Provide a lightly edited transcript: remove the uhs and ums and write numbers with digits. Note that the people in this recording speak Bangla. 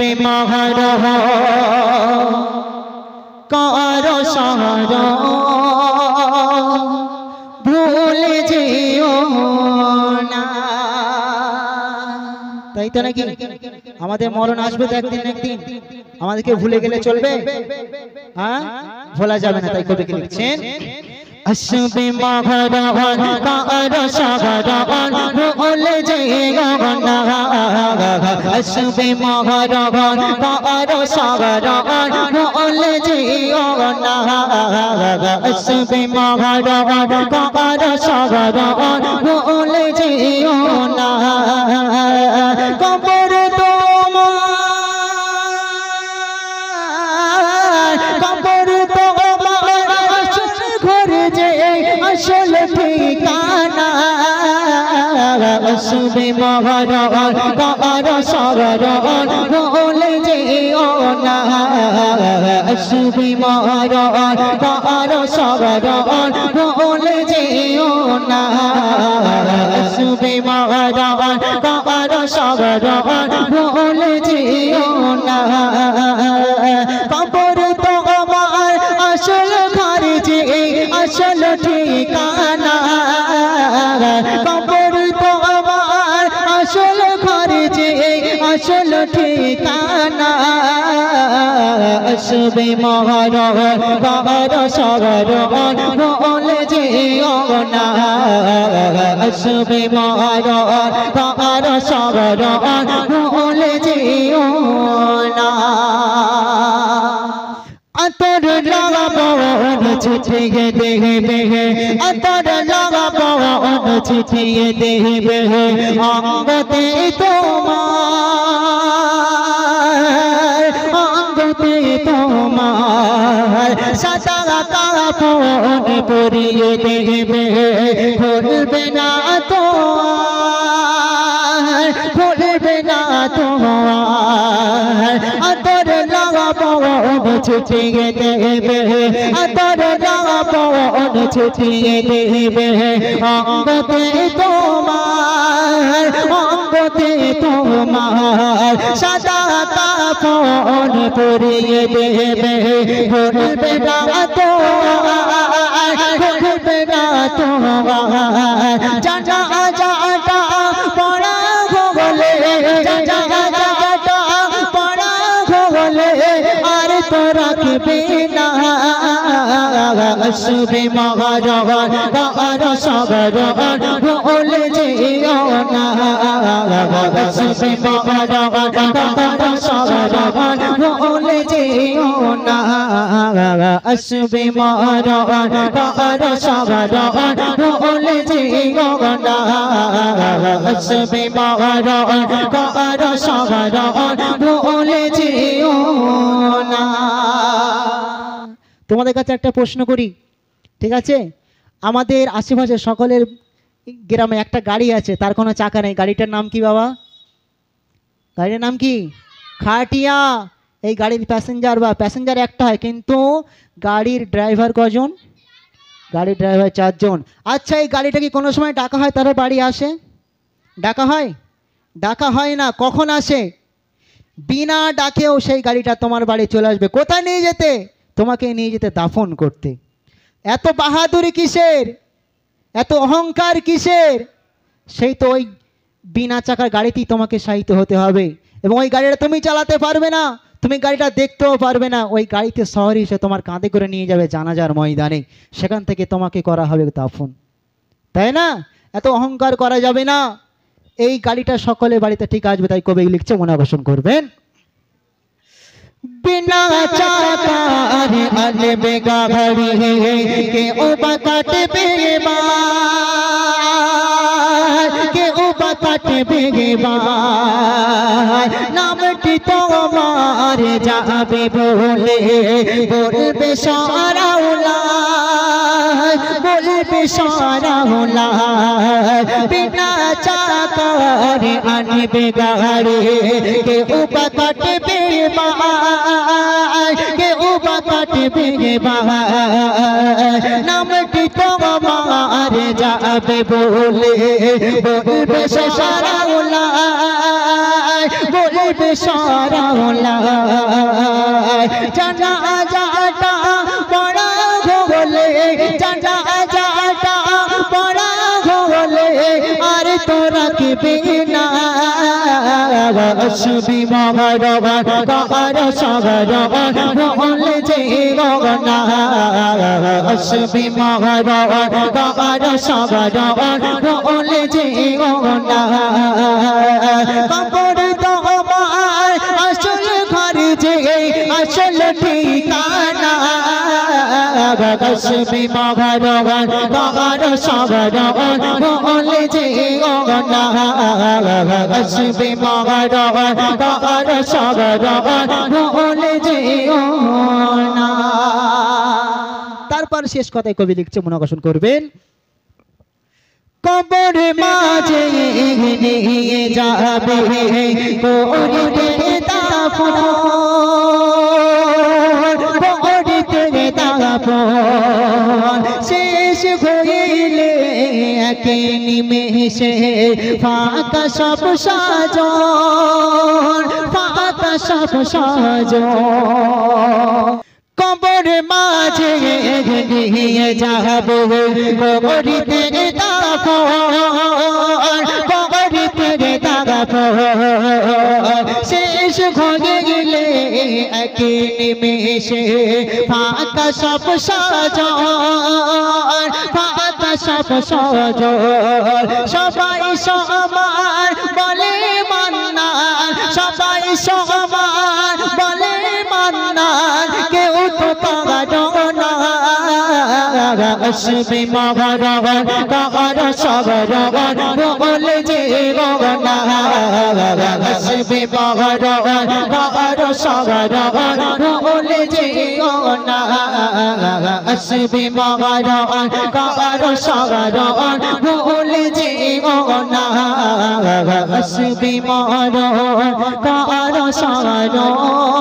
বিমহর কর শহর ভুলে যেও না। তাই তো নাকি? আমাদের মরণ আসবে তো একদিন একদিন, আমাদেরকে ভুলে গেলে চলবে? হ্যাঁ, ভোলা যাবে না। তাই কবি লিখছেন আসবে মহরণ কর শহরণ ভুলে যেও না। আসবে মহরণ কর শহরণ ভুলে যেও না। আসবে মহরণ কর শহরণ ভুলে যেও না। কবর তোমার, কবর তোমার ঘর যে আসল ঠিকানা। আসবে মহরণ কর শহরণ ভুলে যেও না। আসবে মহরণ কর শহরণ ভুলে যেও না। আসবে মহরণ কর শহরণ ভুলে যেও না। কবর তোমার আসল ঘর যে আসল ঠিকানা। কবর তোমার আসল ঘর যে আসল ঠিকানা। আসবে মহরণ কর শহরণ ভুলে যেও না। আসবে মহরণ কর শহরণ ভুলে যেও না। আতর লাগাবো চিঠিয়ে দেবে, আতর লাগাবো চিঠিয়ে দেবে অঙ্গতে তোমার, অঙ্গতে তোমার সাদা কাপড় পরিয়ে দেবে। ভুলবে না তোমার, ভুলবে না তোমার। আতর লাগাবো চিঠিয়ে দেবে, আতর লাগাবো চিঠিয়ে দেবে অঙ্গতে তোমার, অঙ্গতে তোমার সাদা কাপড় পরিয়ে দেবে। ভুলবে না তোমার, ভুলবে না তোমার। জানা জানা পড়া ভোলে, জানা জানা পড়া ভোলে আর তো রাখবে না। আসবে মহরণ কর শহরণ ভুলে যেও না। আসবে মহরণ কর শহরণ ভুলে যেও না। আসবে মহরণ কর শহরণ ভুলে যেও না। আসবে মহরণ কর শহরণ ভুলে যেও না। তোমাদের কাছে একটা প্রশ্ন করি, ঠিক আছে? আমাদের আশেপাশে সকলের গ্রামে একটা গাড়ি আছে, তার কোনো চাকা নেই। গাড়িটার নাম কি বাবা? গাড়ির নাম কি? খাটিয়া। এই গাড়ির প্যাসেঞ্জার একটা হয়, কিন্তু গাড়ির ড্রাইভার কজন? গাড়ির ড্রাইভার 4 জন। আচ্ছা, এই গাড়িটা কি কোনো সময় ডাকা হয় তারা বাড়ি আসে? ডাকা হয়? ডাকা হয় না। কখন আসে? বিনা ডাকেও সেই গাড়িটা তোমার বাড়ি চলে আসবে। কোথায় নিয়ে যেতে? তোমাকে নিয়ে যেতে দাফন করতে। এত বাহাদুরি কিসের? এত অহংকার কিসের? সেই তো ওই বিনা চাকার গাড়িতেই তোমাকে শায়িত হতে হবে, এবং ওই গাড়িটা তুমি চালাতে পারবে না, তুমি গাড়িটা দেখতেও পারবে না। ওই গাড়িতে শহরে এসে তোমার কাঁধে করে নিয়ে যাবে জানাজার ময়দানে, সেখান থেকে তোমাকে করা হবে দাফন, তাই না? এত অহংকার করা যাবে না। এই গাড়িটা সকলের বাড়িতে ঠিক আসবে। তাই কবি লিখছে, মনে আকর্ষণ করবেন। बिना चाकार अलबे गाड़ी के उबा काटबे बार, के उबा काटबे बार। नामटी তোমার যাবে বলে বলবে সারা উলায়, বলবে সারা উলায়। বিনা চাকার আনবে গাড়ি কে উবা কাটবে বাই, কে উবা কাটবে বাই। নামটি তোমার যাবে বলে বলবে সারা উলায়, বলবে সরাওলাই জানাজাটা পড়া হলে জানাজাটা পড়া হলে আর তোরা কেবে না আসবি মগরবান কার সগরবান রলে যে গগনা আসবি মগরবান কার সগরবান রলে যে গগনা কবর তোমার আসল ঘর যে আসল ঠিকানা আসবি মগরবান কার সগরবান রলে যে গগনা আসবি মগরবান কার সগরবান রলে যে গগনা। তারপর শেষ কথায় কবি লিখছে, মনোকষণ করবেন। কবর মাঝে নিয়ে যাবে করিতে দাফন করিতে দাফন শেষ হইলে একে নিমেষে ফাঁকা সব সাজন ফাঁকা সব সাজন কবর মাঝে নিয়ে যাব কবরিতে দাফন কবরিতে দাফন শেষ হয়ে গেলে একে নিমেষে ফাঁকা সব সাজন ফাঁকা সব সাজন সবাই সমান বলে মান্না সবাই সমান বলে মান্না কেউ তো পাগল না আসবি মগরবান কার সগরবান রলে যে গগনা আসবি মগরবান কার সগরবান রলে যে গগনা আসবি মগরবান কার সগরবান রলে যে গগনা আসবি মগরবান কার সগরবান